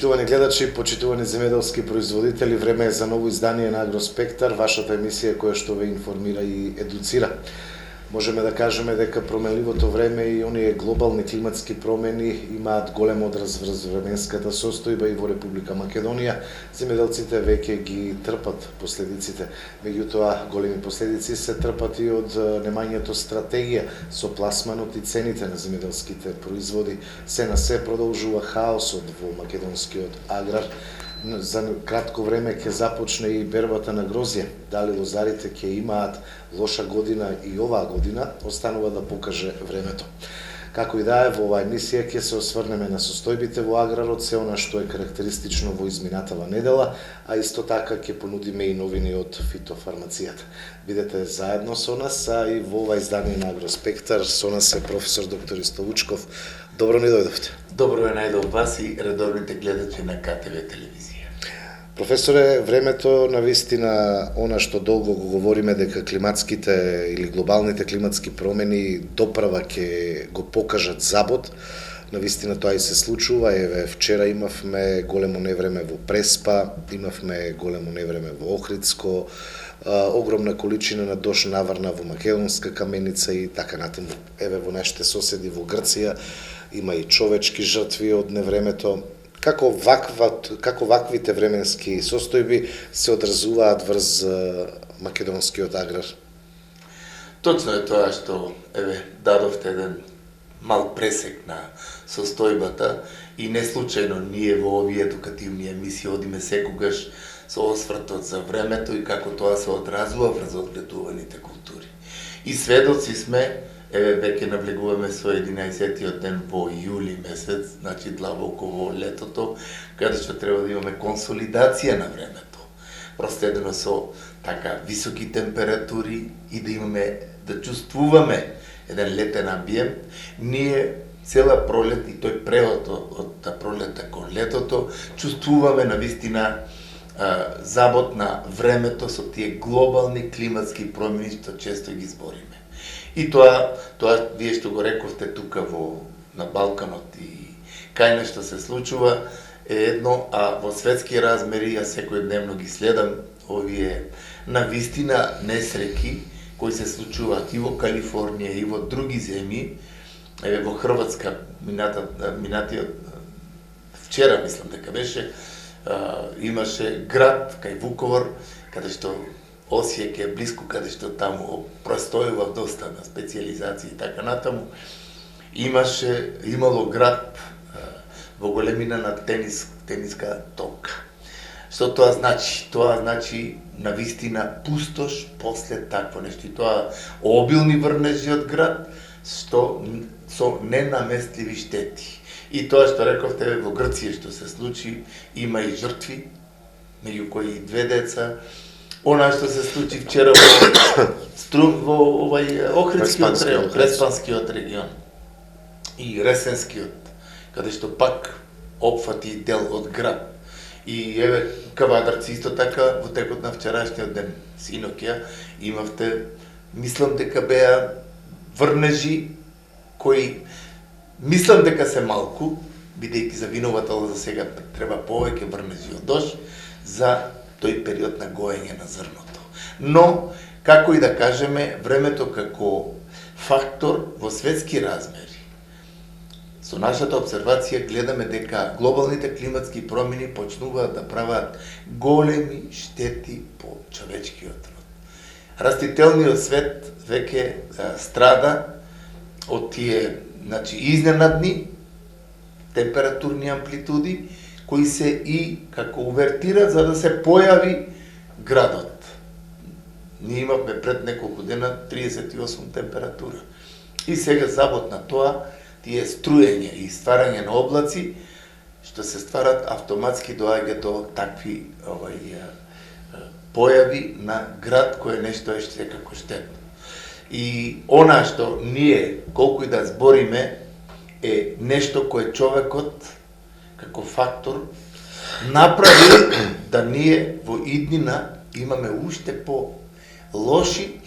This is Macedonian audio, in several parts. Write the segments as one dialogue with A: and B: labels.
A: Почитувани гледачи, почитувани земјоделски производители, време е за ново издание на Агроспектар, вашата емисија која што ве информира и едуцира. Можеме да кажеме дека променливото време и оние глобални климатски промени имаат голем одраз врз временската состојба и во Република Македонија. Земјоделците веќе ги трпат последиците. Меѓутоа, големи последици се трпат и од немањето стратегија со пласманот и цените на земјоделските производи. Се на се продолжува хаосот во македонскиот аграр. За кратко време ќе започне и бербата на грозје. Дали лозарите ќе имаат лоша година и оваа година, останува да покаже времето. Како и да е, во оваа емисија ќе се осврнеме на состојбите во аграрот, се она што е карактеристично во изминатава недела, а исто така ќе понудиме и новини од фитофармацијата. Бидете заедно со нас, а и во ова издание на Агроспектар со нас е професор доктор Исто Вучков. Добро ни дојдовте.
B: Добро е најдов вас и редовните гледачи на КТВ телевизија.
A: Професоре, времето навистина, она што долго го говориме дека климатските или глобалните климатски промени доправа ќе го покажат забот, навистина тоа и се случува. Еве, вчера имавме големо невреме во Преспа, имавме големо невреме во Охридско, огромна количина на дош наврна во Македонска каменица и така натаму. Еве, во нашите соседи во Грција има и човечки жртви од невремето. Како ваквите временски состојби се одразуваат врз македонскиот аграр?
B: Точно е тоа што дадовте еден мал пресек на состојбата и не случајно ние во овие едукативни емисии одиме секогаш со освртот за времето и како тоа се одразува врз одгледуваните култури. И сведоци сме, веќе навлегуваме со 11-тиот ден во јули месец, значи длабоко во летото, каде што треба да имаме консолидација на времето, проследено со така високи температури и да имаме, да чувствуваме еден летен амбиент. Ние цела пролет и тој преход од пролета кон летото чувствуваме навистина забот на времето со тие глобални климатски промени што често ги збориме. И тоа вие што го рековте тука на Балканот и кај нешто се случува е едно, а во светски размери ја секојдневно ги следам овие навистина несреки кои се случуваат и во Калифорнија и во други земји. Еве во Хрватска минатиот вчера мислам дека беше, имаше град кај Вуковар каде што Осијек е блиску, каде што таму простојува доста на специјализации и така натаму. Имало град во големина на тениска топка. Што тоа значи? Тоа значи навистина пустош после такво нешто. И тоа обилни врнежи од град што со ненаместливи штети. И тоа што рековте во Грција што се случи, има и жртви, меѓу кои и 2 деца. Она што се случи вчера во овај Охридскиот регион, Преспанскиот регион и Ресенскиот, каде што пак опфати дел од град. И еве Кавадарци исто така во текот на вчерашниот ден, синоќа, имавте, мислам дека беа врнежи кои мислам дека се малку, бидејќи за виновател за сега треба повеќе врнежи од дош за тој период на гоење на зрното. Но, како и да кажеме, времето како фактор во светски размери. Со нашата обсервација гледаме дека глобалните климатски промени почнуваат да прават големи штети по човечкиот род. Растителниот свет веќе страда од тие, изненадни температурни амплитуди кои се и како увертира за да се појави градот. Ние имавме пред неколку дена 38 температура. И сега забот на тоа, тие струење и стварање на облаци, што се стварат автоматски доаѓа до такви појави на град кој нешто е секако штетно. И она што ние, колку и да збориме, е нешто кое човекот како фактор направи да ние во иднина имаме уште по лоши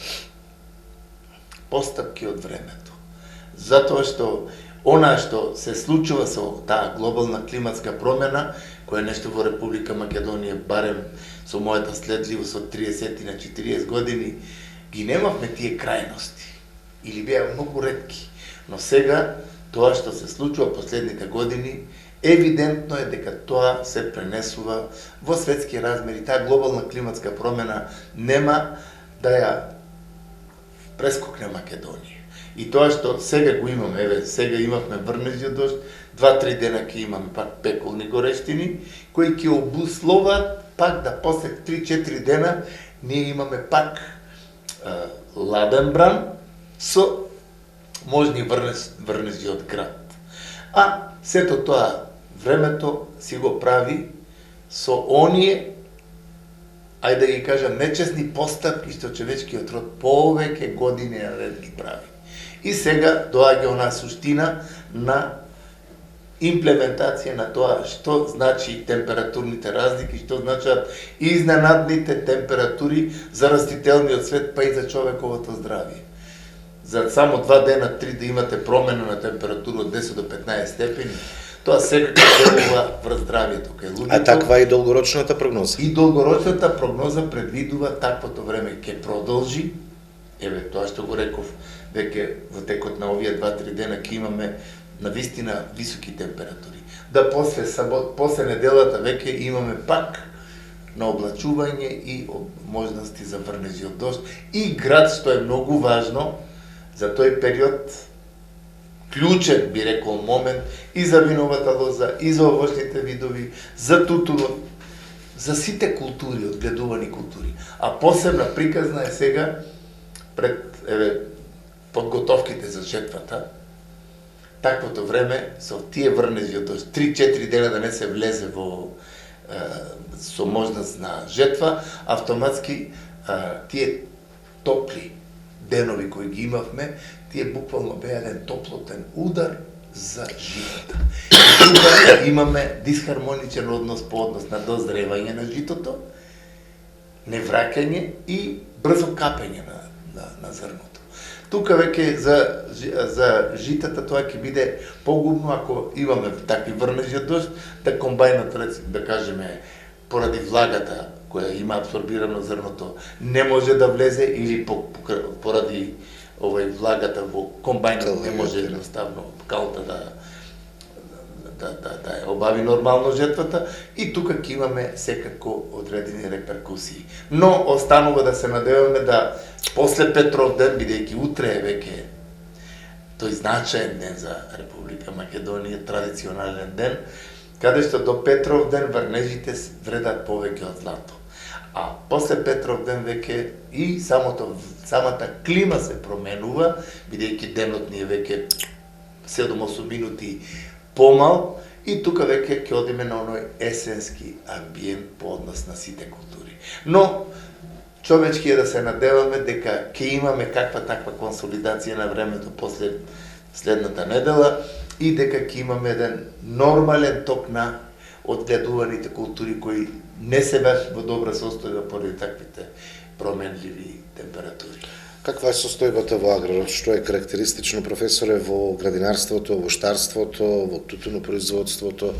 B: постапки од времето. Затоа што она што се случува со таа глобална климатска промена кое нешто во Република Македонија, барем со мојата следливост од 30 на 40 години, ги немавме тие крајности, или беа многу ретки. Но сега, тоа што се случува последните години, евидентно е дека тоа се пренесува во светски размери. Таа глобална климатска промена нема да ја прескокне Македонија. И тоа што сега го имаме, еве, сега имавме врнежји дожд, 2-3 дена ќе имаме пак пеколни горештини, кои ќе обусловат пак да после 3-4 дена ние имаме пак ладен бран со можни врнежи од град. А сето тоа времето си го прави со оние, ајде да ги кажам, нечесни постапки што човечкиот род повеќе години наред ги прави. И сега доаѓа онаа суштина на имплементација на тоа што значи температурните разлики, што значат изненадните температури за растителниот свет, па и за човековото здравје. За само 2 дена, 3 да имате промена на температура од 10 до 15 степени, тоа секако делува врз здравјето кај луѓето.
A: А таква е и долгорочната прогноза.
B: И долгорочната прогноза предвидува таквото време ќе продолжи. Еве тоа што го реков, веќе во текот на овие 2-3 дена ќе имаме навистина високи температури. Да после неделата веќе имаме пак на облачување и можности за врнежи од дожд. И град, што е многу важно за тој период, клучен, би рекол, момент и за виновата лоза, и за овошните видови, за тутунот, за сите култури, одгледувани култури. А посебна приказна е сега пред подготовките за жетвата. Таквото време со тие врнежи од 3-4 дена да не се влезе во со можност на жетва, автоматски тие топли денови кои ги имавме, тие буквално беа еден топлотен удар за житото. И тука имаме дисхармоничен однос по однос на дозревање на житото, невраќање и брзо капење на зрното. Тука веќе за житата тоа ќе биде погубно ако имаме такви врнежи од дожд, да комбајнот, да кажеме, поради влагата која има абсорбирано зрното, не може да влезе или поради влагата во комбајнот не може едноставно калта да ја обави нормално жетвата, и тука ќе имаме секако одредени реперкусии. Но останува да се надеваме да после Петров ден, бидејќи утре е веќе тој значаен ден за Република Македонија, традиционален ден, каде што до Петров ден врнежите вредат повеќе од злато. А после Петров ден веќе и самата клима се променува, бидејќи денот ни е веќе 7-8 минути помал, и тука веќе ќе одиме на оној есенски амбиент по однос на сите култури. Но човечки е да се надеваме дека ќе имаме каква таква консолидација на времето после следната недела и дека ќе имаме еден нормален ток на одгледуваните култури кои не се баш во добра состојба поради таквите променливи температури.
A: Каква е состојбата во аграрот? Што е карактеристично, професоре, во градинарството, во штарството, во тутунопроизводството?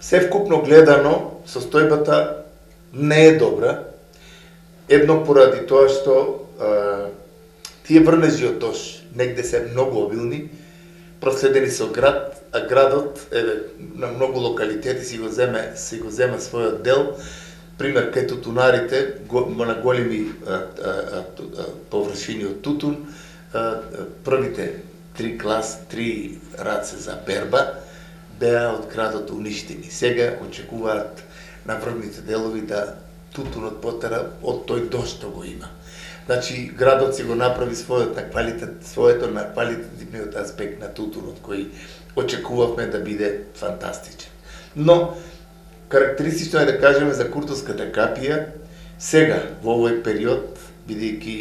B: Севкупно гледано, состојбата не е добра. Едно поради тоа што тие врнежи од дожд негде се многу обилни, проследени со град, а градот на многу локалитети си го зема својот дел. Пример, кај тутунарите, на големи површини од тутун, првите 3 раце за берба беа од градот уништени. Сега очекуваат на врвните делови да тутунот потера од тој дожд што го има. Значи, градот си го направи своето на квалитетивниот аспект на тутунот, кој очекувавме да биде фантастичен. Но, карактеристично е да кажеме за куртовската капија, сега, во овој период, бидејќи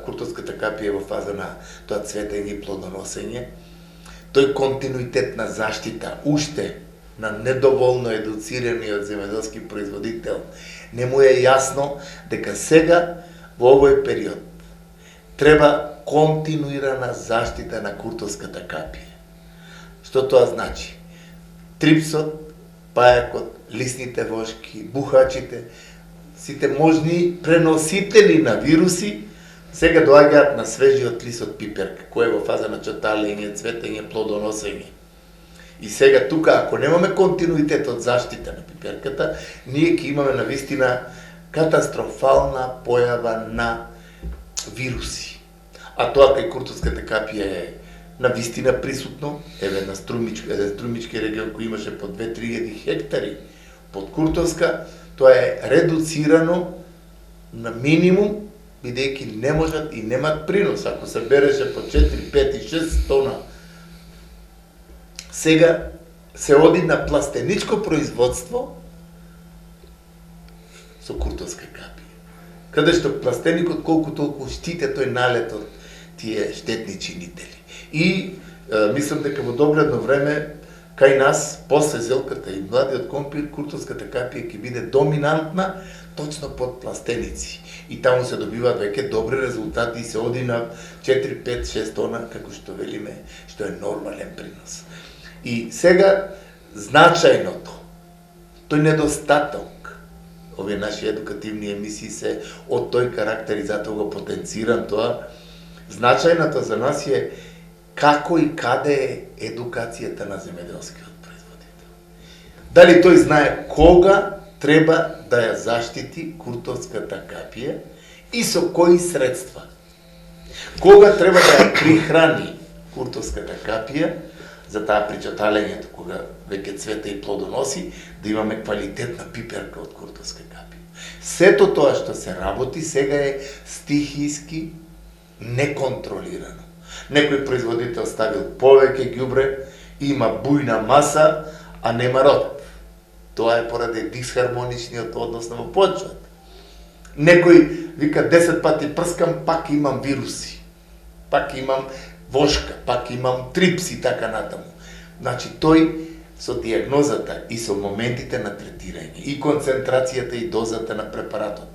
B: куртовската капија е во фаза на тоа цветење и плодоносење, тој континуитет на заштита, уште на недоволно едуцираниот земјоделски производител, не му е јасно дека сега, во овој период, треба континуирана заштита на куртовската капија. Што тоа значи? трипсот, пајакот, лисните вошки, бухачите, сите можни преносители на вируси, сега доаѓаат на свежиот лист од пиперка, кој е во фаза на чоталење, цветење, плодоносење. И сега тука, ако немаме континуитет од заштита на пиперката, ние ќе имаме навистина катастрофална појава на вируси. А тоа кај куртовската капија е навистина присутно, еве на Струмички регион кој имаше по 2-3 хектари под Куртовска, тоа е редуцирано на минимум, бидејќи не можат и немат принос. Ако се береше по 4, 5 и 6 тона, сега се оди на пластеничко производство со куртовска капија. Каде што пластеникот колку толку штите тој налет од тие штетни чинители. И мислам дека во догледно време кај нас, после зелката и младиот компир, куртовската капија ќе биде доминантна точно под пластеници. И таму се добиваат веќе добри резултати и се оди на 4, 5, 6 тона, како што велиме, што е нормален принос. И сега, значајното, тој недостаток, овие наши едукативни емисии се од тој карактер и затоа го потенцирам тоа, значајното за нас е како и каде е едукацијата на земјоделскиот производител. Дали тој знае кога треба да ја заштити куртовската капија и со кои средства. Кога треба да ја прихрани куртовската капија, за таа причаталењето, кога веќе цвете и плодоноси, да имаме квалитетна пиперка од куртовска капија. Сето тоа што се работи сега е стихиски, неконтролирано. Некој производител ставил повеќе ѓубре, има бујна маса, а нема род. Тоа е поради дисхармоничниот однос на почвата. Некој вика 10 пати прскам, пак имам вируси. Пак имам вошка, пак имам трипси, така натаму. Значи, тој со диагнозата и со моментите на третирање, и концентрацијата и дозата на препаратот,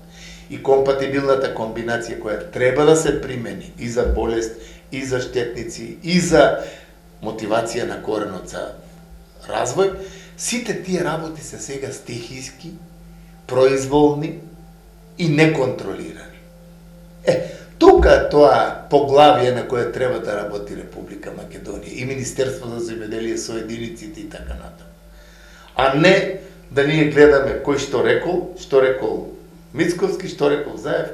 B: и компатибилната комбинација која треба да се примени и за болест, и за штетници, и за мотивација на коренот за развој, сите тие работи се сега стихиски, произволни и неконтролирани. Тука тоа поглавие на кое треба да работи Република Македонија и Министерство за земјоделие со единиците и така натаму. А не да ние гледаме кој што рекол Мицковски, што рекол Заев.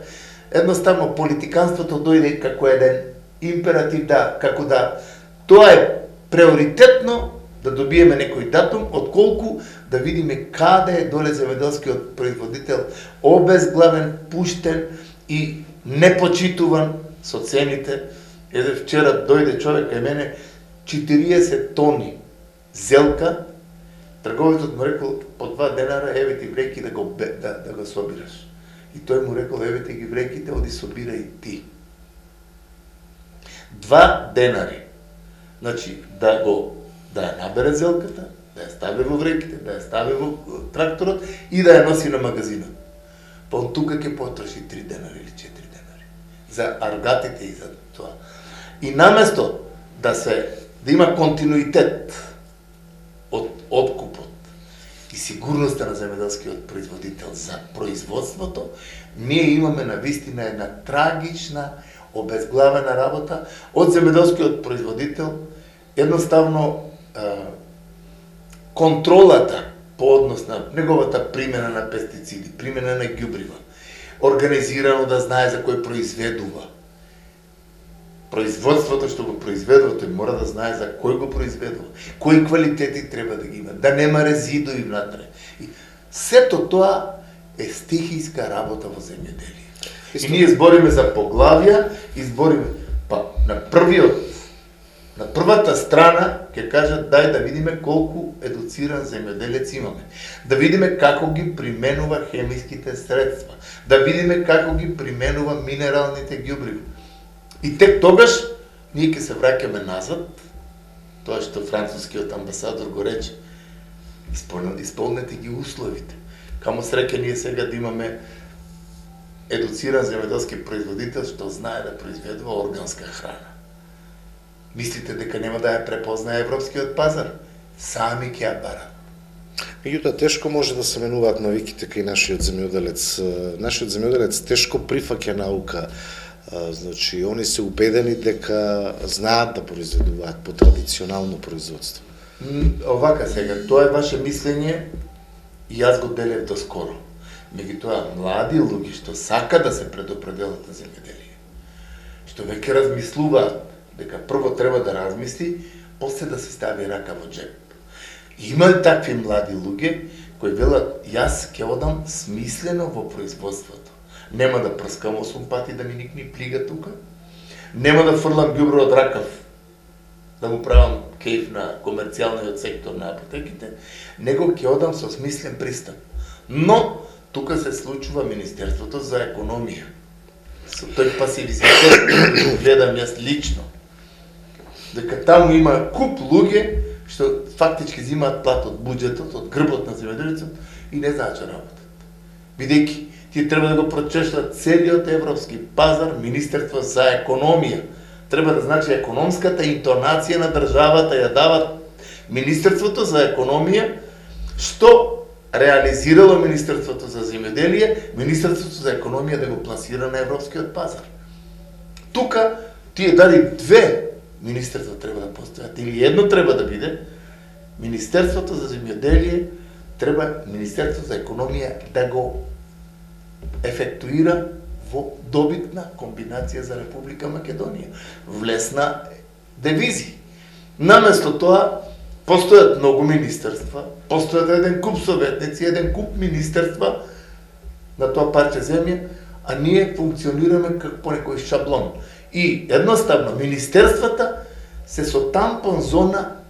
B: Едноставно политиканството дојде како еден императив како да тоа е приоритетно да добиеме некој датум, отколку да видиме каде е доле земјоделскиот производител обезглавен, пуштен и непочитуван со цените. Вчера дојде човек кај мене 40 тони зелка, трговецот му рекол по 2 денара, еве ти вреки да го собираш. И тој му рекол, еве ти ги вреките, оди собирај ти. 2 денари. Значи, да ја набере зелката, да ја стави во вреките, да ја стави во тракторот и да ја носи на магазинот. Па он тука ќе потроши 3 денари или 4 денари. За аргатите и за тоа. И наместо да има континуитет од откупот и сигурноста на земјоделскиот производител за производството, ние имаме навистина една трагична, обезглавена работа од земјоделскиот производител. Едноставно контролата по однос на неговата примена на пестициди, примена на ѓубрива, организирано да знае за кој произведува. Производството што го произведува, тој мора да знае за кој го произведува, кои квалитети треба да ги има, да нема резидуи внатре. Сето тоа е стихиска работа во земјоделие. И ние збориме за поглавја, и збориме, па на првата страна ќе кажат дај да видиме колку едуциран земјоделец имаме. Да видиме како ги применува хемиските средства, да видиме како ги применува минералните ѓубриви. И тек тогаш ние ќе се враќаме назад, тоа што францускиот амбасадор го рече, исполнете ги условите. Камо среќа ние сега да имаме едуциран земјоделски производител што знае да произведува органска храна. Мислите дека нема да ја препознае европскиот пазар? сами ќе ја барат.
A: Меѓутоа, тешко може да се менуваат навиките кај нашиот земјоделец. Нашиот земјоделец тешко прифаќа наука. Значи, они се убедени дека знаат да произведуваат по традиционално производство.
B: Овака сега, тоа е ваше мислење и јас го делев доскоро. Меѓутоа, млади луѓе што сака да се предопределат на земјоделие, што веќе размислуваат дека прво треба да размисли, после да се стави рака во джеп. Има ли такви млади луѓе кои велат, јас ќе одам смислено во производството. Нема да прскам 8 пати да ми никни плига тука, нема да фрлам ѓубро од ракав, да му правам кејф на комерцијалниот сектор на апотеките, него ќе одам со смислен пристап. Но, тука се случува Министерството за економија. Со тој пасивизитет гледам јас лично. Дека таму има куп луѓе што фактички земаат плат од буџетот, од грбот на земјоделецот и не знаат што работат. Бидејќи тие треба да го прочешат целиот европски пазар, Министерство за економија. Треба да значи економската интонација на државата ја дават Министерството за економија, што реализирало Министерството за земјоделие, Министерството за економија да го пласира на европскиот пазар. Тука тие дали две министерства треба да постојат, или едно треба да биде, Министерството за земјоделие треба Министерството за економија да го ефектуира во добитна комбинација за Република Македонија. Влесна девизи. Наместо тоа, постојат многу министерства, постојат еден куп советници, еден куп министерства на тоа парче земја, а ние функционираме како по некој шаблон. И едноставно, министерствата се со тампон зона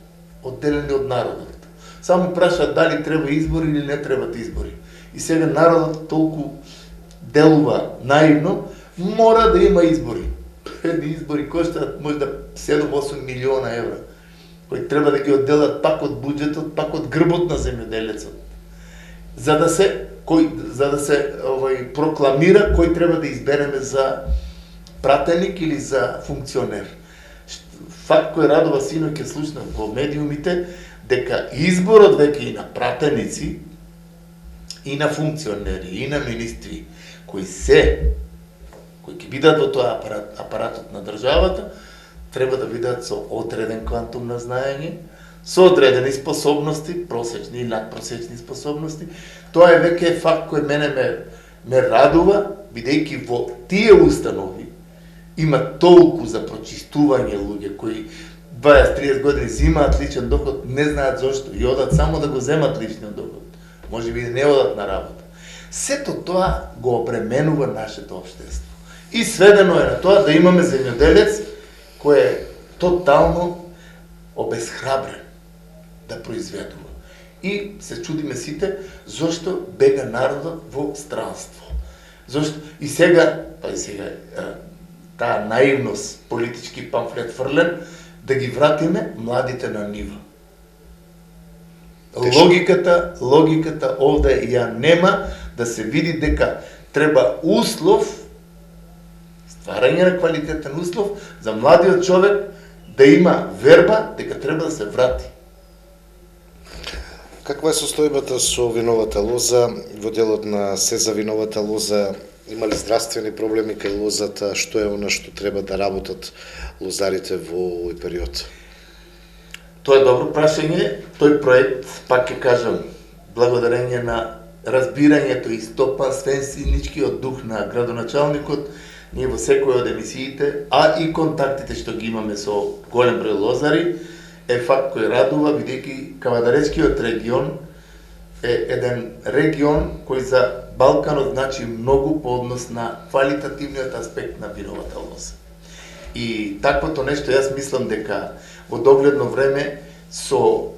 B: одделени од народот. Само прашаат дали треба избори или не требат избори. И сега народот толку делува наивно, мора да има избори. Едни избори коштаат можда 7-8 милиона евра, кои треба да ги одделат пак од буџетот, пак од грбот на земјоделецот. За да се прокламира кој треба да избереме за пратеник или за функционер. Факт кој радува синој ќе слушнав во медиумите, дека изборот веќе и на пратеници, и на функционери, и на министри, кои ќе бидат во тоа апаратот на државата, треба да бидат со одреден квантум на знаење, со одредени способности, просечни и надпросечни способности. Тоа е веќе факт кој мене ме радува, бидејќи во тие установи има толку за прочистување луѓе кои 20-30 години земаат личен доход, не знаат зошто и одат само да го земат личниот доход. Може би не одат на работа. Сето тоа го обременува нашето општество. И сведено е на тоа да имаме земјоделец кој е тотално обезхрабрен да произведува. И се чудиме сите зошто бега народот во странство. Зошто и сега таа наивност, политички памфлет фрлен, да ги вратиме младите на нива. Логиката овде ја нема, да се види дека треба стварање на квалитетен услов за младиот човек да има верба дека треба да се врати.
A: Каква е состојбата со виновата лоза во делот на се за виновата лоза? Има ли здравствени проблеми кај лозата? Што е она што треба да работат лозарите во овој период?
B: Тоа е добро прашање. Тој проект, пак ќе кажам, благодарение на разбирањето и стопанственичкиот дух на градоначалникот, ние во секој од емисиите, а и контактите што ги имаме со голем број лозари, е факт кој радува, бидејќи Кавадаречкиот регион е еден регион кој за Балканот значи многу по однос на квалитативниот аспект на виновата лоза. И таквото нешто јас мислам дека во догледно време со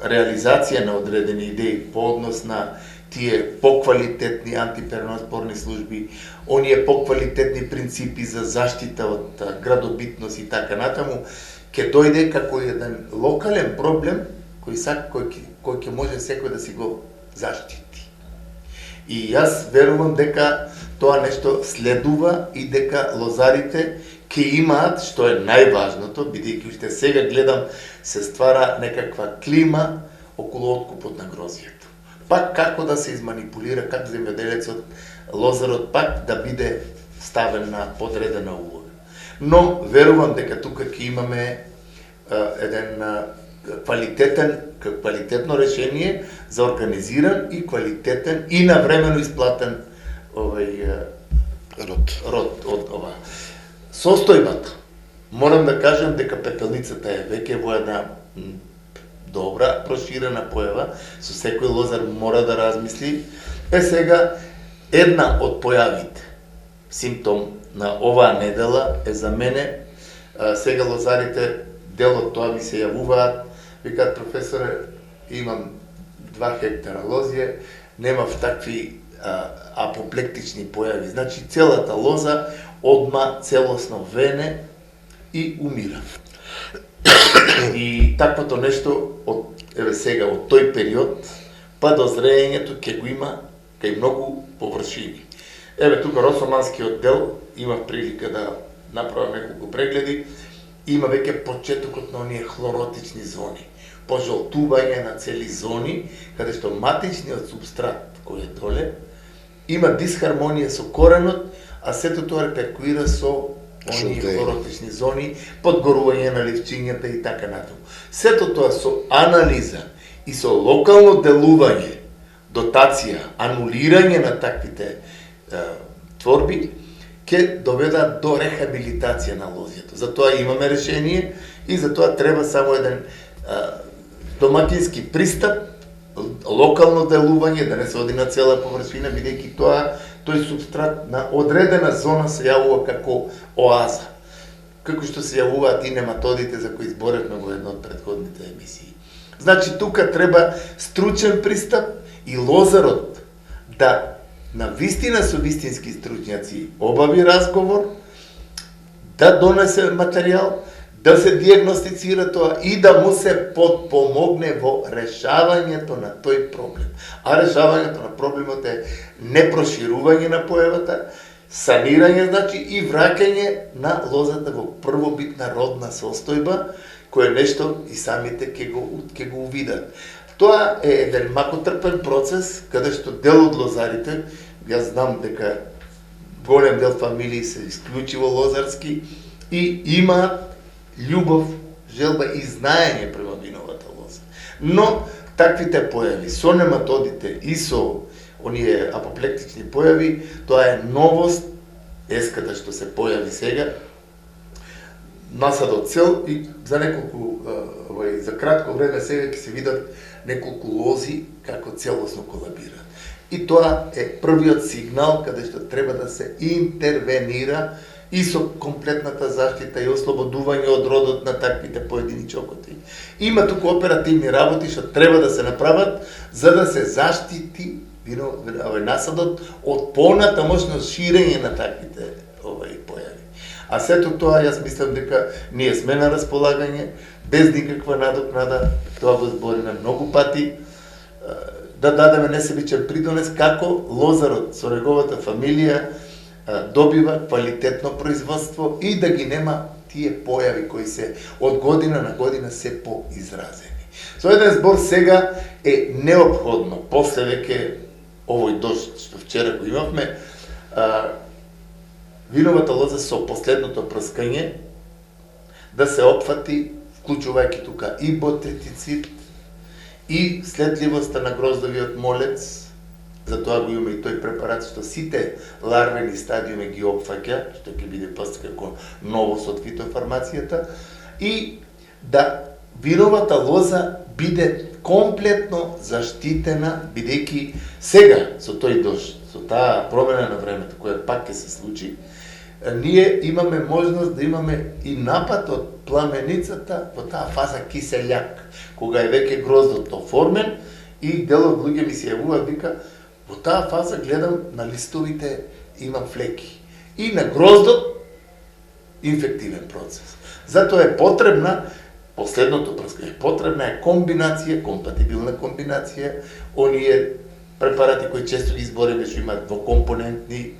B: реализација на одредени идеи по однос на тие поквалитетни антиперноспорни служби, оние поквалитетни принципи за заштита од градобитност и така натаму, ќе дојде како еден локален проблем кој ќе може секој да си го заштити. И јас верувам дека тоа нешто следува и дека лозарите ке имаат, што е најважното, бидејќи уште сега гледам, се ствара некаква клима околу откупот на грозијето. Пак како да се изманипулира, как земјоделецот, лозарот пак да биде ставен на подредена улога. Но верувам дека тука ќе имаме еден квалитетно решение за организиран и квалитетен и навремено исплатен род од ова. Состојбата. Морам да кажам дека пепелницата е веќе во една добра, проширена појава, со секој лозар мора да размисли. Сега, една од појавите, симптом на оваа недела е за мене, сега лозарите, дел од тоа ми се јавуваат, викаат, професоре, имам 2 хектара лозје, немав такви апоплектични појави. Значи, целата лоза одма целосно вене и умира. И таквото нешто сега, од тој период, па до зреењето ќе го има кај многу површини. Тука Росоманскиот дел, имав прилика да направам неколку прегледи, има веќе почетокот на оние хлоротични зони, пожолтување на цели зони, каде што матичниот субстрат кој е доле, има дисхармонија со коренот, а сето тоа реперкуира со оние хлоротични зони, подгорување на ливчињата и така натаму. Сето тоа со анализа и со локално делување, дотација, анулирање на таквите творби, ќе доведат до рехабилитација на лозјето. Затоа имаме решение и затоа треба само еден домакински пристап, локално делување, да не се оди на цела површина, бидејќи тој субстрат на одредена зона се јавува како оаза. Како што се јавуваат и нематодите за кои зборевме во една од претходните емисии. Значи, тука треба стручен пристап и лозарот да на вистина со вистински стручњаци обави разговор, да донесе материјал, да се диагностицира тоа и да му се подпомогне во решавањето на тој проблем. А решавањето на проблемот е непроширување на појавата, санирање, значи, и враќање на лозата во првобитна родна состојба, кое нешто и самите ќе го увидат. Тоа е еден макотрпен процес, каде што дел од лозарите, јас знам дека голем дел фамилии се исклучиво лозарски и имаат љубов, желба и знаење према виновата лоза. Но таквите појави со нематодите и со оние апоплектични појави, тоа е новост, еската што се појави сега, насадот цел и за неколку, за кратко време сега ќе се видат неколку лози како целосно колабираат. И тоа е првиот сигнал каде што треба да се интервенира и со комплетната заштита и ослободување од родот на таквите поедини чокоти. Има туку оперативни работи што треба да се направат за да се заштити насадот од понатамошно ширење на таквите појави. А сето тоа, јас мислам дека ние сме на располагање, без никаква надокнада, тоа го збориме многу пати, да дадеме несебичен придонес како лозарот со неговата фамилија добива квалитетно производство и да ги нема тие појави кои се од година на година се поизразени. Со еден збор сега е неопходно, после веќе овој дожд што вчера го имавме, виновата лоза со последното прскање да се опфати, вклучувајќи тука и ботритицид, и следливоста на гроздовиот молец, затоа го има и тој препарат што сите ларвени стадиуми ги опфаќа, што ќе биде после како новост од фитофармацијата, и да виновата лоза биде комплетно заштитена, бидејќи сега со тој дожд, со таа промена на времето која пак ќе се случи, ние имаме можност да имаме и напад од пламеницата во таа фаза киселјак, кога е веќе гроздот оформен и дел од луѓе ми се јавуваат, вика, во таа фаза гледам на листовите имам флеки. И на гроздот инфективен процес. Затоа е потребна, последното прскање, потребна е комбинација, компатибилна комбинација, оние препарати кои често ги избориме што имаат двокомпонентни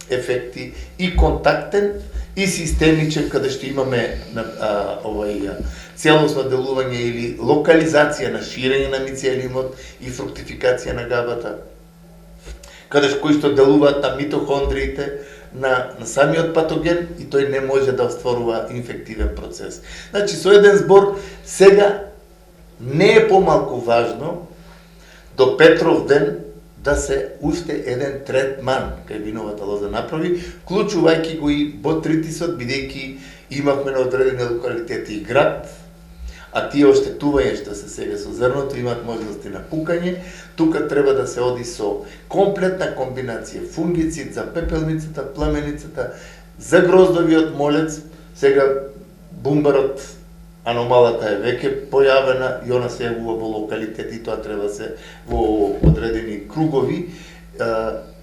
B: ефекти и контактен и системичен, каде што имаме целосно делување или локализација на ширење на мицелиумот и фруктификација на габата, каде кои што делуваат на митохондриите, на самиот патоген и тој не може да остварува инфективен процес. Значи, со еден збор, сега не е помалку важно до Петров ден да се уште еден третман кај виновата лоза направи, вклучувајќи го и ботритисот, бидејќи имавме на одредени локалитети и град, а тие оштетување што се сега со зрното имаат можности на пукање, тука треба да се оди со комплетна комбинација фунгицид за пепелницата, пламеницата, за гроздовиот молец. Сега бумбарот, аномалата е веќе појавена и она се јавува во локалитети, тоа треба се во одредени кругови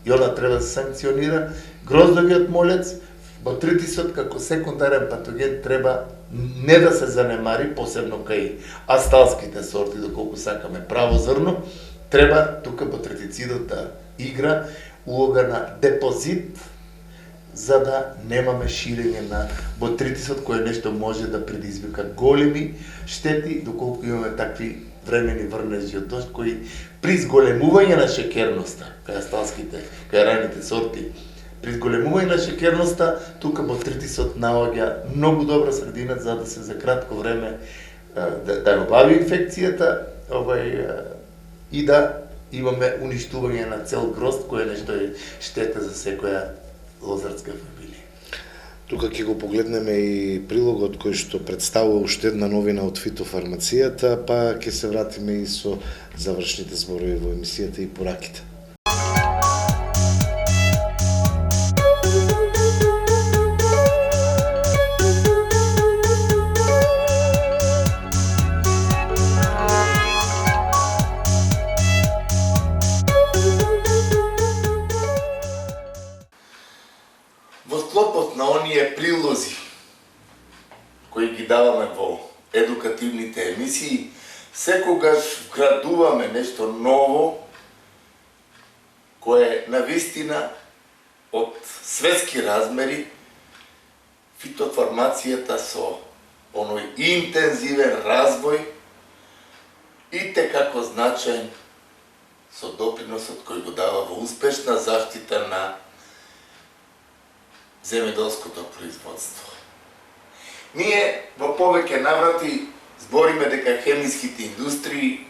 B: и она треба да се санкционира. Гроздовиот молец, ботритисот како секундарен патоген треба не да се занемари, посебно кај асталските сорти, доколку сакаме право зрно, треба тука ботритицидот да игра улога на депозит, за да немаме ширење на ботритисот, кој нешто може да предизвика големи штети, доколку имаме такви времени врнежи од дожд, кои при зголемување на шекерноста, кај асталските, кај раните сорти, при зголемување на шекерноста, тука ботритисот наоѓа многу добра средина за да се за кратко време да обави инфекцијата и да имаме уништување на цел грозд, кој нешто е штета за секоја лозарска фамилија.
A: Тука ќе го погледнеме и прилогот кој што представува уште една новина од фитофармацијата, па ќе се вратиме и со завршните зборови во емисијата и пораките.
B: Прилози кои ги даваме во едукативните емисии, секогаш вградуваме нешто ново кое навистина од светски размери. Фитофармацијата со оној интензивен развој и те како значаен со доприносот кој го дава во успешна заштита на земјоделското производство. Ние во повеќе наврати збориме дека хемиските индустрии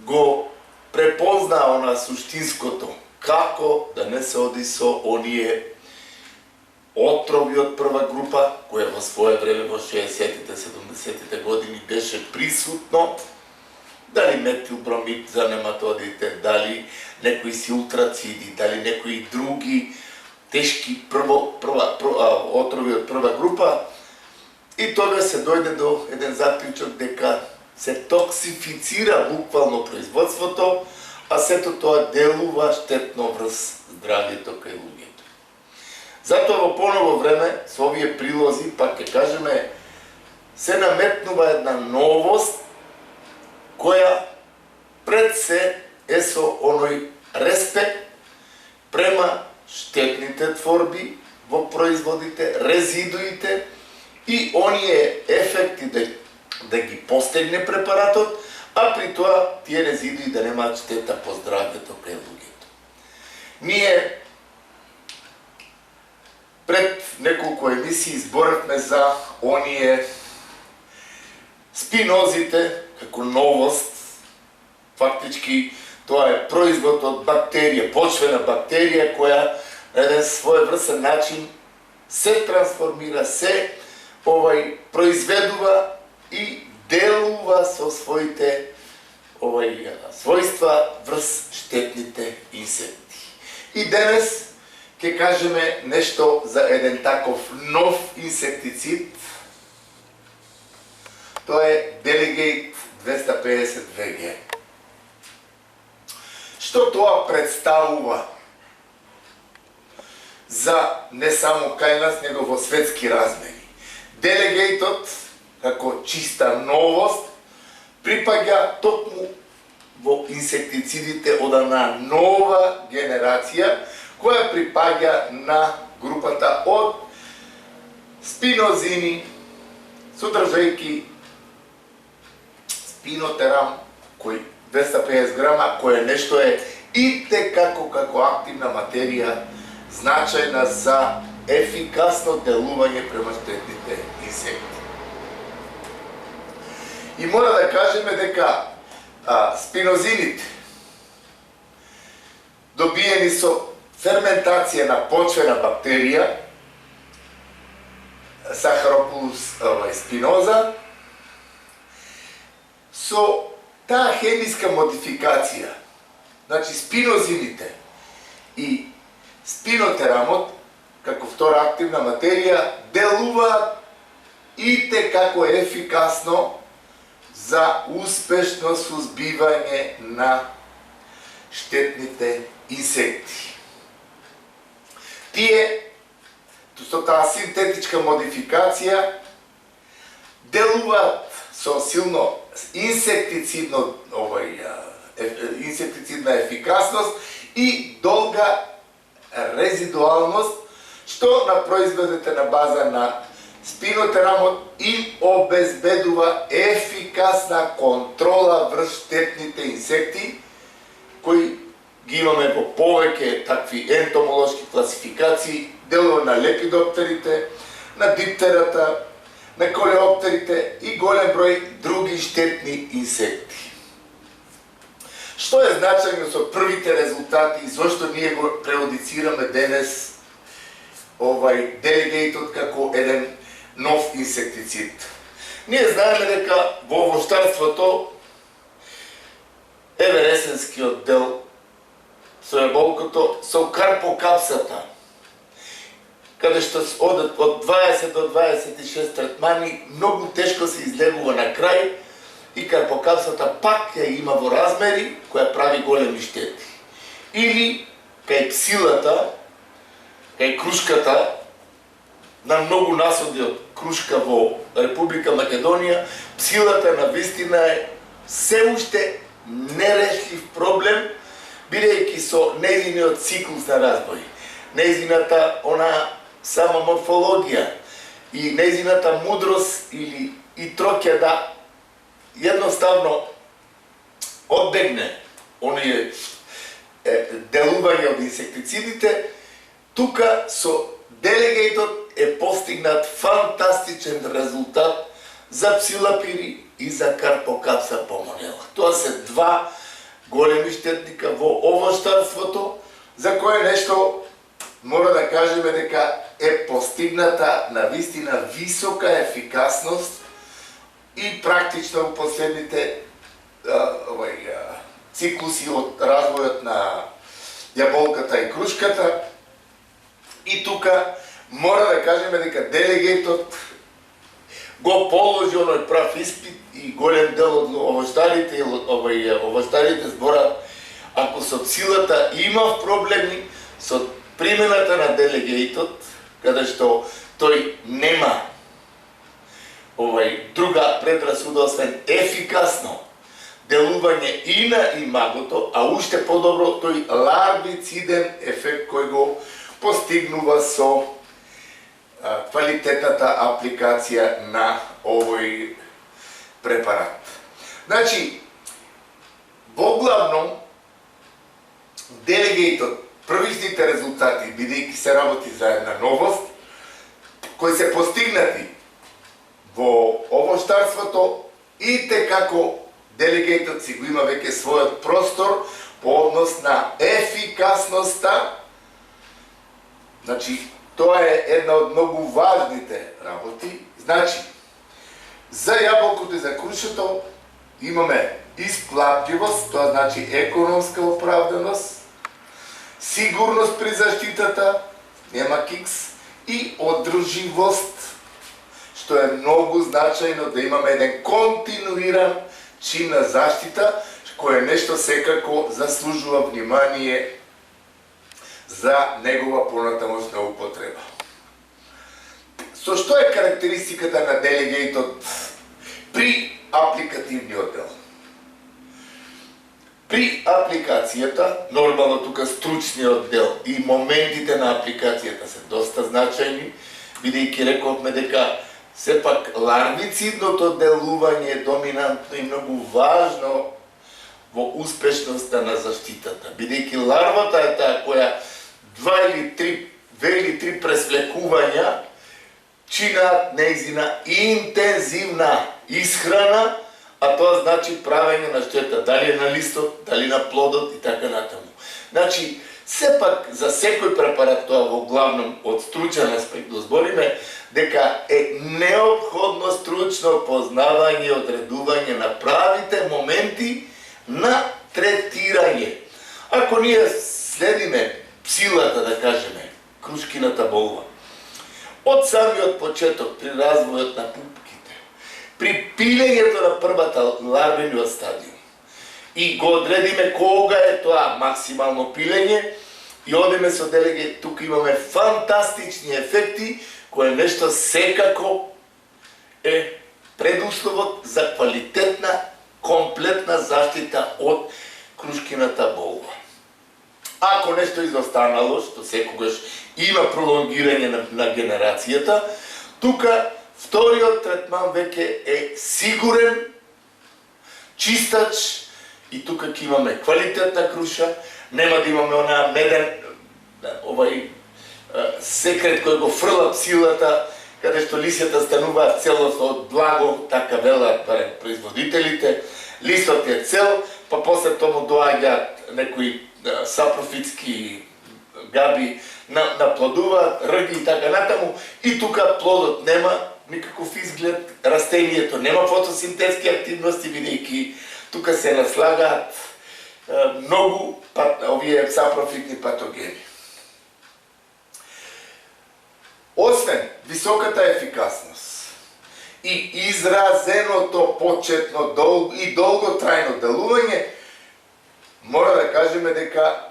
B: го препознаа на суштинското, како да не се оди со оние отрови од прва група, која во свое време во 60-тите, 70-тите години беше присутно, дали метилбромид за нематодите, дали некои силтрациди, дали некои други тешки отрови од прва група, и тога се дојде до еден заклучок дека се токсифицира буквално производството, а сето тоа делува штетно врз здравјето кај луѓето. Затоа во поново време со овие прилози, пак ќе кажеме, се наметнува една новост која пред се е со оној респект према штетните творби во производите, резидуите и оние ефекти да ги постигне препаратот, а при тоа тие резидуи да немаат штета по здравјето кај луѓето. Ние пред неколку емисии зборавме за оние спинозите како новост. Фактички тоа е производ од бактерија, почвена бактерија која на еден своеврсен начин се трансформира, се произведува и делува со своите својства врз штетните инсекти. И денес ќе кажеме нешто за еден таков нов инсектицид. Тоа е Delegate 250 VG. Што тоа представува за не само кај нас, него во светски размери? Делегејтот, како чиста новост, припаѓа токму во инсектицидите од една нова генерација, која припаѓа на групата од спинозини, содржајки спинотерам, кој 250 грама, кој нешто е итекако како активна материја, значајна за ефикасно делување према штетните инсекти. И мора да кажеме дека спинозините добиени со ферментација на почвена бактерија, Сахаропулус спиноза, со таа хемиска модификација, значи спинозините и спинотерамот, како втора активна материја, делуваат итекако ефикасно за успешно сузбивање на штетните инсекти. Тие, со таа синтетичка модификација, делуваат со силно инсектицидна ефикасност и долга резидуалност, што на производите на база на спинотерамот им обезбедува ефикасна контрола врз штетните инсекти, кои ги имаме во повеќе такви ентомолошки класификации, делува на лепидоптерите, на диптерата, на колеоптерите и голем број други штетни инсекти. Што е значајно со првите резултати и зошто ние го преодицираме денес делегейтот како еден нов инсектицид? Ние знаеме дека во овоштарството евересенскиот дел со еболкото, со карпокапсата, каде што одат од 20 до 26 третмани, многу тешко се излегува на крај и карпокапсата пак ја има во размери која прави големи штети. Или кај псилата, кај крушката, на многу насоди од крушка во Република Македонија, псилата на вистина е се уште нерешлив проблем, бидејќи со нејзиниот циклус на развој, нејзината сама морфологија и нејзината мудрост и троќа да едноставно одбегне оние делување од инсектицидите, тука со делегейтот е постигнат фантастичен резултат за псилапири и за карпокапса помонела. Тоа се два големи штетника во овоштарството, за кое нешто мора да кажеме дека е постигната на вистина висока ефикасност и практично во последните циклуси од развојот на јаболката и крушката. И тука мора да кажеме дека делегейтот го положи оној прав испит и голем дел од овоштарите зборат, ако со псилата имав проблеми со примената на делегейтот, каде што тој нема друга предрасуда освен ефикасно делување и на имагото, а уште подобро тој ларбициден ефект кој го постигнува со квалитетната апликација на овој препарат. Значи, воглавно, делегейтот, првичните резултати, бидејќи се работи за една новост, кои се постигнати во овоштарството, и текако делегейтот си го има веќе својот простор по однос на ефикасноста. Значи, тоа е една од многу важните работи. Значи, за јаболкото и за крушето имаме исплатливост, тоа значи економска оправданост, сигурност при заштитата, нема кикс, и одржливост, што е многу значајно да имаме еден континуиран чин на заштита, кој нешто секако заслужува внимание за негова понатамошна употреба. Со што е карактеристиката на делегейтот при апликативниот дел? При апликацијата, нормално тука стручниот дел и моментите на апликацијата се доста значајни, бидејќи рековме дека сепак ларвицидното делување е доминантно и многу важно во успешноста на заштитата, бидејќи ларвата е таа која две или три пресвлекувања чинаат нејзина интензивна исхрана, а тоа значи правење на штета, дали е на листот, дали на плодот и така натаму. Значи, сепак за секој препарат, тоа во главном од стручен аспект да збориме, дека е неопходно стручно познавање и одредување на правите моменти на третирање. Ако ние следиме псилата, да кажеме, крушкината болва, од самиот почеток при развојот на пупките, при пилењето на првата ларвениот стадиум, и го одредиме кога е тоа максимално пилење, и одиме со делеге, тука имаме фантастични ефекти, кое нешто секако е предусловот за квалитетна, комплетна заштита од крушкината болва. Ако нешто изостанало, што секогаш има пролонгирање на генерацијата, тука вториот третман веќе е сигурен, чистач, и тука ќе имаме квалитетна круша, нема да имаме онаа меден, секрет кој го фрла псилата, каде што лисјата стануваат целосно од благо, така велат производителите, листот е цел, па после тому доаѓаат некои сапрофитски габи, наплодуваат, рги и така натаму, и тука плодот нема никаков изглед, растението нема фотосинтетски активности, бидејќи тука се наслагаат многу овие сапрофитни патогени. Освен високата ефикасност и изразеното почетно и долготрајно делување, мора да кажеме дека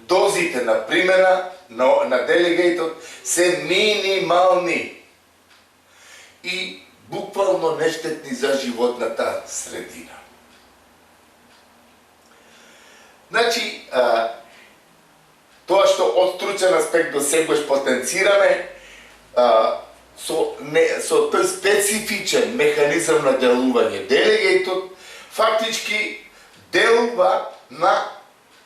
B: дозите на примена на делегейтот се минимални и буквално нештетни за животната средина. Значи, тоа што од стручен аспект до сегаш потенцираме, со тој специфичен механизам на делување, делегейтот фактички делува на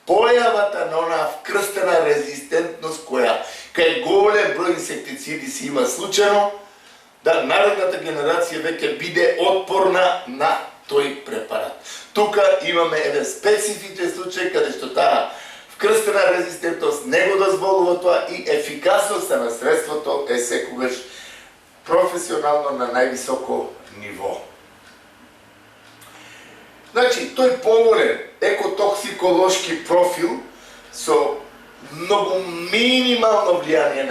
B: појавата на онаа вкрстена резистентност која кај голем број инсектициди си има случајно, да наредната генерација веќе биде отпорна на тој препарат. Тука имаме еден специфичен случај каде што таа вкрстена резистентност не го дозволува тоа и ефикасноста на средството е секогаш професионално на највисоко ниво. Значи, тој поволен екотоксиколошки профил со многу минимално влијание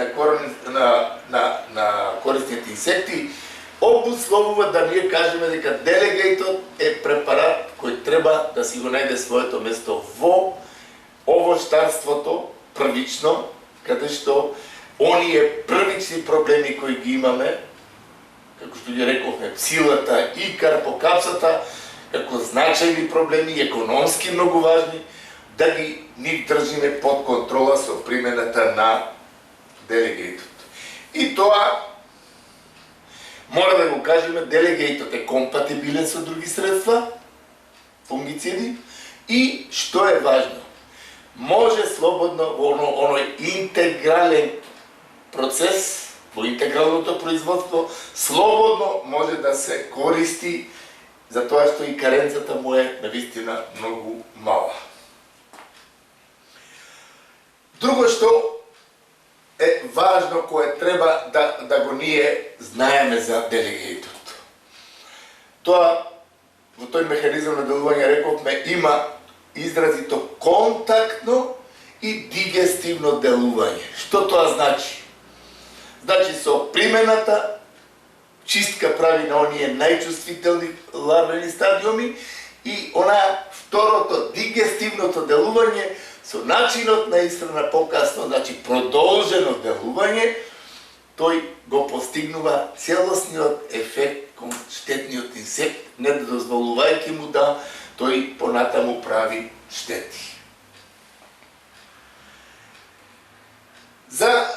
B: на корисните инсекти обусловува да ние кажеме дека делегейтот е препарат кој треба да си го најде своето место во овоштарството првично, каде што оние првични проблеми кои ги имаме, како што ги рековме, псилата и карпокапсата, како значајни проблеми, економски многу важни, да ги нив држиме под контрола со примената на делегейтот. И тоа, мора да го кажеме, делегейтот е компатибилен со други средства, фунгициди, и што е важно, може слободно во оној интегрален процес, во интегралното производство, слободно може да се користи, затоа што и каренцата му е навистина многу мала. Друго што е важно, кое треба да го ние знаеме за делегейтот. Тоа, во тој механизам на делување, рековме, има изразито контактно и дигестивно делување. Што тоа значи? Значи, со примената, чистка прави на оние најчувствителни ларвени стадиуми и она второто, дигестивното делување, со начинот на исхрана покасно, значи продолжено делување, тој го постигнува целосниот ефект кон штетниот инсект, не дозволувајќи му да тој понатаму прави штети. За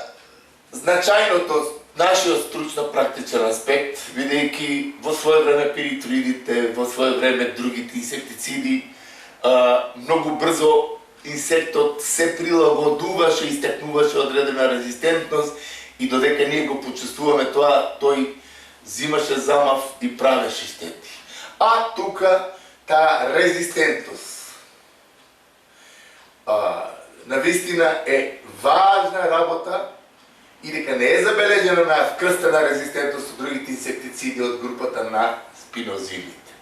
B: значајното нашиот стручно-практичен аспект, бидејќи во свое време пиритридите, во свое време другите инсектициди, многу брзо инсектот се прилагодуваше и стекнуваше одредена резистентност и додека ние го почувствуваме тоа, тој зимаше замав и правеше штети. А тука таа резистентност навистина е важна работа и дека не е забележена на вкрстена резистентност од другите инсектициди од групата на спинозидите.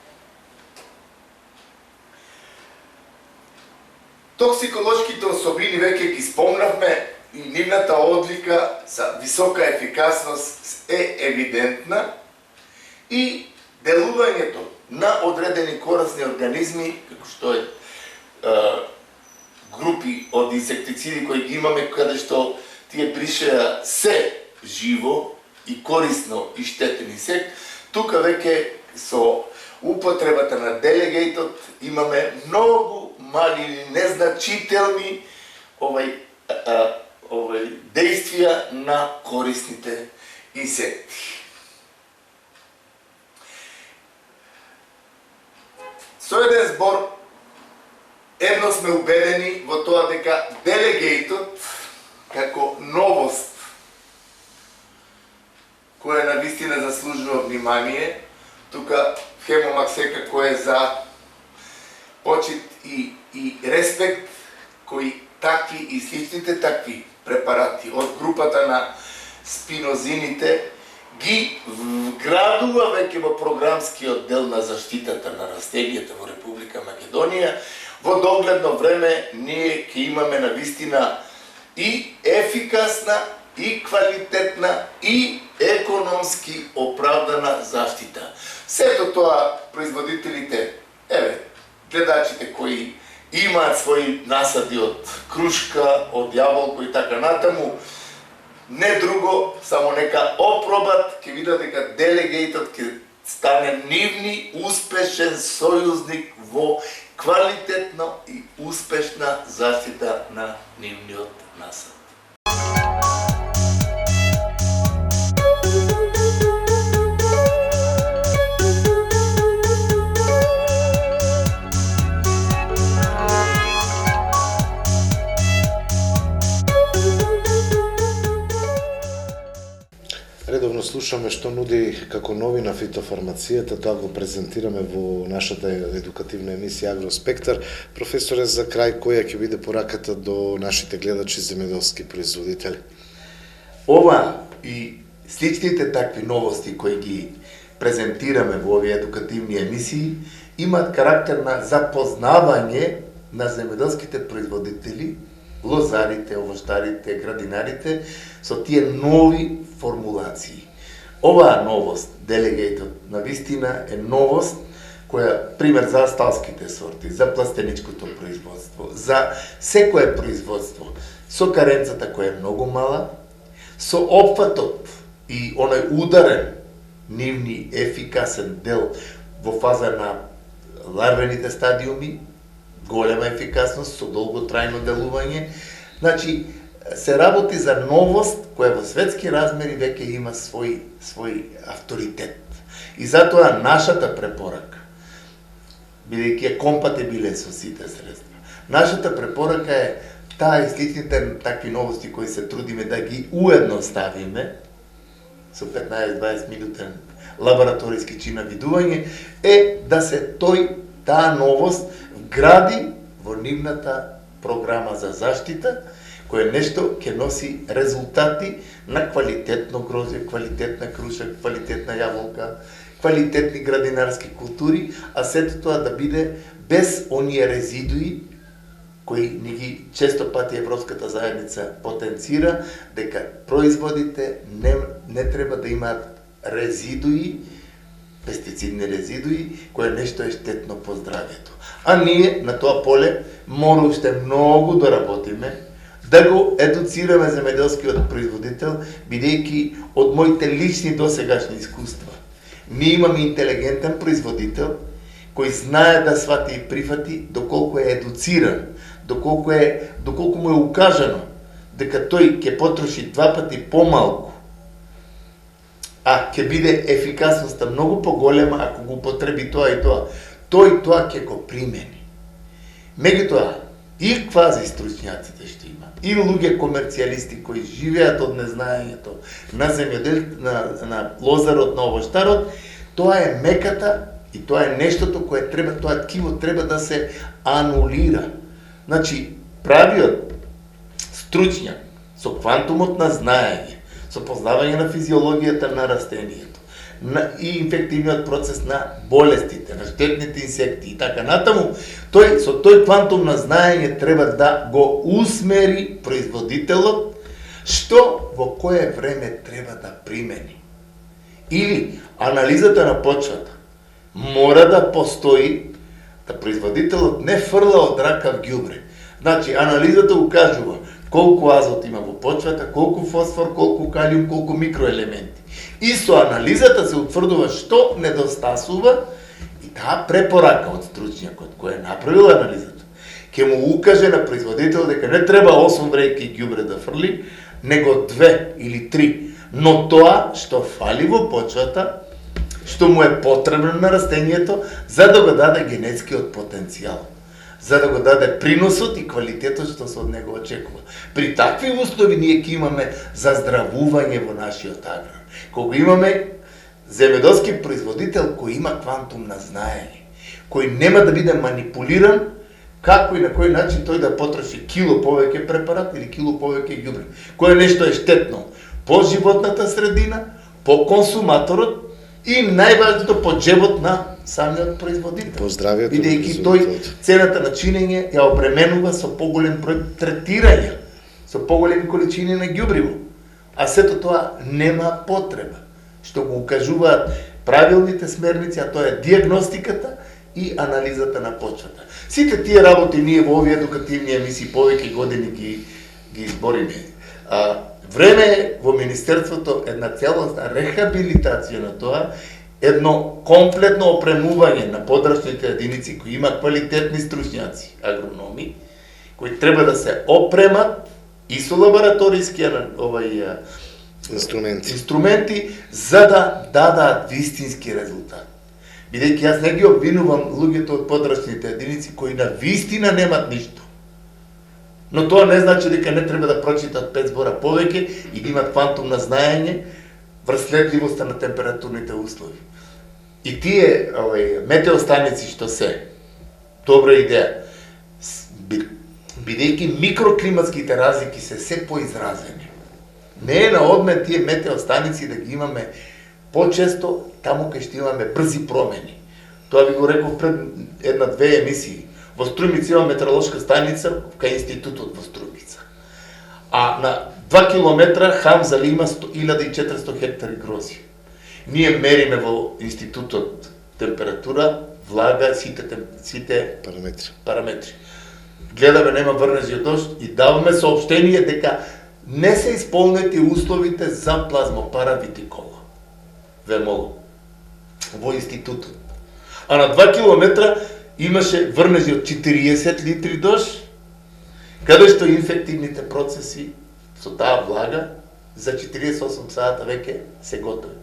B: Токсиколошките особини веќе ги спомнавме и нивната одлика за висока ефикасност е евидентна и делувањето на одредени корисни организми, како што е групи од инсектициди кои ги имаме, каде што тие бришеа се живо и корисно и штетен инсект, тука веќе со употребата на делегейтот имаме многу мали или незначителни действија на корисните инсекти. Со еден збор, едно сме убедени во тоа дека делегейтот како новост која навистина заслужува внимание, тука Хемомак секако е за почит и респект кои такви и сличните такви препарати од групата на спинозините ги вградува веќе во програмскиот дел на заштитата на растенијата во Република Македонија. Во догледно време ние ќе имаме навистина и ефикасна, и квалитетна, и економски оправдана заштита. Сето тоа производителите, гледачите кои имаат своји насади од крушка, од јаболко и така натаму, не друго, само нека опробат, ќе видат дека делегейтот ќе стане нивни успешен сојузник во квалитетно и успешна заштита на нивниот насад.
A: Редовно слушаме што нуди како новина фитофармацијата, тоа го презентираме во нашата едукативна емисија Агроспектар. Професоре, за крај, која ќе биде пораката до нашите гледачи земјоделски производители?
B: Ова и сличните такви новости кои ги презентираме во овие едукативни емисии имаат карактер на запознавање на земјоделските производители, лозарите, овоштарите, градинарите, со тие нови формулации. Оваа новост, делегейтот, навистина е новост која, пример за асталските сорти, за пластеничкото производство, за секое производство, со каренцата која е многу мала, со опфатот и оној ударен, нивни ефикасен дел во фаза на ларвените стадиуми, голема ефикасност, со долготрајно делување. Значи, се работи за новост која во светски размери веќе има свој авторитет. И затоа нашата препорака, бидејќи е компатибилен со сите средства, нашата препорака е таа и сличните такви новости кои се трудиме да ги уедноставиме со 15-20 минутен лабораториски чин на видување, е да се таа новост вгради во нивната програма за заштита, кој нешто ќе носи резултати на квалитетно грозје, квалитетна круша, квалитетна јаболка, квалитетни градинарски култури, а сето тоа да биде без оние резидуи кои ни ги често пати Европската заедница потенцира, дека производите не треба да имаат резидуи, пестицидни резидуи, кое нешто е штетно по здравјето. А ние на тоа поле мора уште многу да работиме, да го едуцираме земјоделскиот производител, бидејќи од моите лични досегашни искуства, ние имаме интелигентен производител кој знае да свати и прифати доколку е едуциран, доколку му е укажано дека тој ќе потроши 2 пати помалку а ќе биде ефикасноста многу поголема ако го употреби тоа и тоа. Тој тоа ќе го примени. Меѓутоа, и квази стручњаците што има, и луѓе комерцијалисти кои живеат од незнаењето на на лозарот, на овоштарот, тоа е меката и тоа е нештото кое треба, тоа ткиво треба да се анулира. Значи, правиот стручњак со квантумот на знаење, со познавање на физиологијата на растението, и инфективниот процес на болестите, на штетните инсекти и така натаму, со тој квантум на знаење треба да го усмери производителот што во кое време треба да примени. Или анализата на почвата мора да постои, да производителот не фрла од ракав ѓубре. Значи, анализата укажува колку азот има во почвата, колку фосфор, колку калиум, колку микроелементи. И со анализата се утврдува што недостасува и таа препорака од стручњакот кој е направил анализата ќе му укаже на производител дека не треба 8 врејки ѓубре да фрли, него 2 или 3. Но тоа што фали во почвата, што му е потребно на растението за да го даде генетскиот потенцијал, за да го даде приносот и квалитетот што се од него очекува. При такви услови ние ќе имаме заздравување во нашиот аграр. Кога имаме земјоделски производител кој има квантум на знаење, кој нема да биде манипулиран како и на кој начин тој да потроши кило повеќе препарат или кило повеќе ѓубре. Кое нешто е штетно по животната средина, по консуматорот и најважното по джебот на самиот производител.
A: По здравието на
B: бидејќи тој цената на чинење ја обременува со поголем број третирања, со поголеми количини на ѓубриво. А сето тоа нема потреба, што го укажуваат правилните смерници, а тоа е диагностиката и анализата на почвата. Сите тие работи ние во овие едукативни емисии повеќе години ги избориме. Време е во Министерството една целосна рехабилитација на тоа, едно комплетно опремување на подрачните единици кои има квалитетни стручњаци, агрономи, кои треба да се опремат и со лабораториски инструменти за да дадат вистински резултат. Бидејќи јас не ги обвинувам луѓето од подрачните единици кои на вистина немат ништо. Но тоа не значи дека не треба да прочитат 5 збора повеќе и да имат квантум на знаење врз следливоста на температурните услови. И тие метеостаници што се добра идеја, бидејќи микроклиматските разлики се поизразени. Не е на одмет тие метеостаници да ги имаме почесто таму кај што имаме брзи промени. Тоа ви го реков пред 1-2 емисии. Во Струјмица има метеоролошка станица кај институтот во Струјмица. А на 2 километра Хамзали има 1400 хектари грози. Ние мериме во институтот температура, влага, сите параметри. Гледаме нема врнежи од дожд и даваме соопштение дека не се исполнети условите за плазмопара витикола. ВМО во институтот. А на 2 километра имаше врнежи од 40 литри дожд, каде што инфективните процеси со таа влага за 48 сата веќе се готови.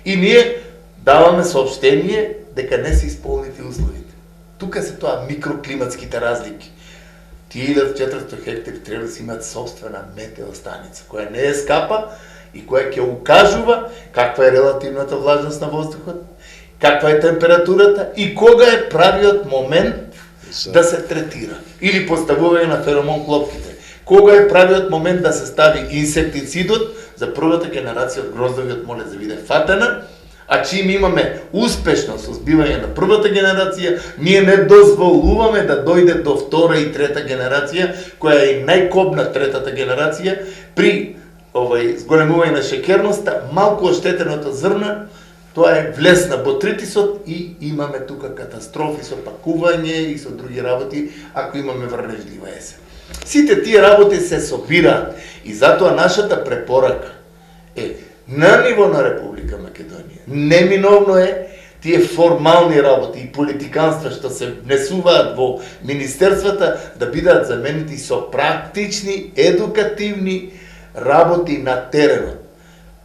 B: И ние даваме соопштение дека не се исполнети условите. Тука се тоа микроклиматските разлики. Тие 1400 хектари треба да си имаат собствена метеостаница, која не е скапа и која ќе укажува каква е релативната влажност на воздухот, каква е температурата и кога е правиот момент да се третира. Или поставување на феромон клопките. Кога е правиот момент да се стави инсектицидот за првата генерација од гроздовиот молец да биде фатена, а чим имаме успешно созбивање на првата генерација, ние не дозволуваме да дојде до втора и трета генерација, која е најкобна третата генерација, при зголемување на шекерноста, малку оштетеното зрна, тоа е влез на ботритисот и имаме тука катастрофи со пакување и со други работи, ако имаме врнежлива есен. Сите тие работи се собираат и затоа нашата препорака е на ниво на Република Македонија. Неминовно е тие формални работи и политиканства што се внесуваат во министерствата да бидат заменети со практични, едукативни работи на теренот.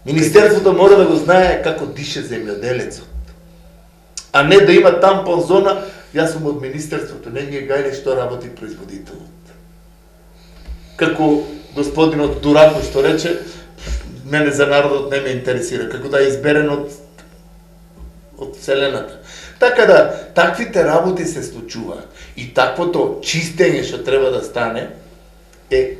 B: Министерството мора да го знае како дише земјоделецот. А не да има тампон зона, јас сум од Министерството, не ми е гајле што работи производителот. Како господинот Дурако што рече, мене за народот не ме интересира, како да е изберен од Вселената. Така да, таквите работи се случуваат. И таквото чистење што треба да стане е,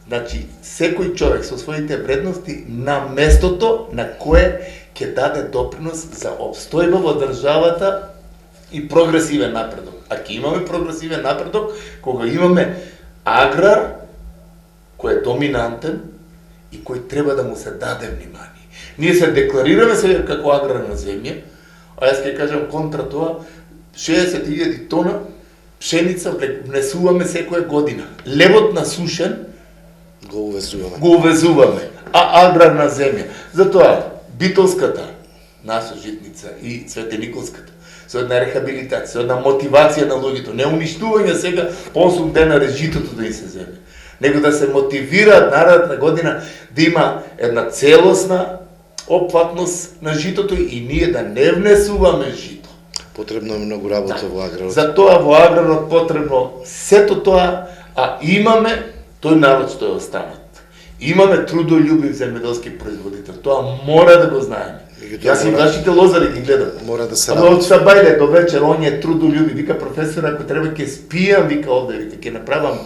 B: значи, секој човек со своите вредности на местото на кое ќе даде допринос за обстојба во државата и прогресивен напредок. А ќе имаме прогресивен напредок кога имаме аграр кој е доминантен и кој треба да му се даде внимание. Ние се декларираме сега како аграрна земја, а јас ќе кажам контра тоа, 60.000 тона пшеница внесуваме секоја година. Левот насушен го увезуваме, а аграрна земја. Затоа Битолската наша житница и Цветениколската со една рехабилитација, со една мотивација на луѓето, не уништување сега по 8 дена режитото да им се земе, него да се мотивираат наредната година да има една целосна опфатност на житото и ние да не внесуваме жито.
A: Потребно е многу работа во аграрот.
B: Затоа во аграрот потребно сето тоа, а имаме тој народ што е останат. Имаме трудолюбив земјоделски производител. Тоа мора да го знаеме. Јас и нашите лозари ги гледам.
A: Мора да се
B: работи. Од Сабајле до вечер, он е трудолюбив. Вика професор, ако треба ќе спијам, вика овде, вика ќе направам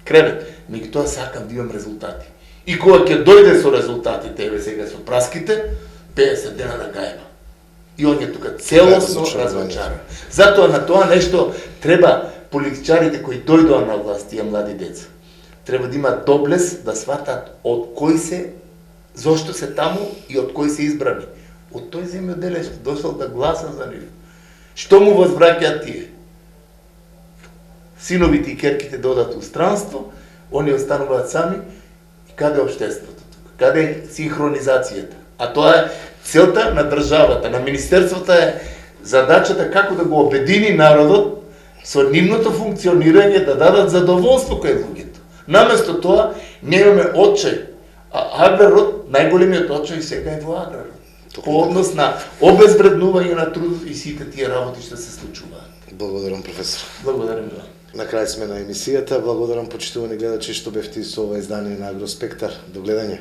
B: кревет. Меѓутоа сакам да имам резултати. И кога ќе дојде со резултатите, еве сега со праските, 50 дена да гајба. И он е тука целосно разочаран. Затоа на тоа нешто треба политичарите кои дојдоа на власт, тие млади деца, треба да имат доблес да сватат од кој се, зошто се таму и од кој се избрани. Од тој земјоделец дошол да гласа за нив. Што му возвраќаат тие? Синовите и керките да одат у странство, они остануваат сами. И каде е општеството тука? Каде е синхронизацијата? А тоа е целта на државата, на министерството е задачата како да го обедини народот со нивното функционирање да дадат задоволство кај луѓето. Наместо тоа, не имаме очај. А аграрот, најголемиот очај сега е во аграрот. По однос на обезвреднување на труд и сите тие работи што се случуваат.
A: Благодарам, професор.
B: Благодарам.
A: На крај сме на емисијата. Благодарам почитувани гледачи што бевте со ова издание на Агроспектар. До гледање.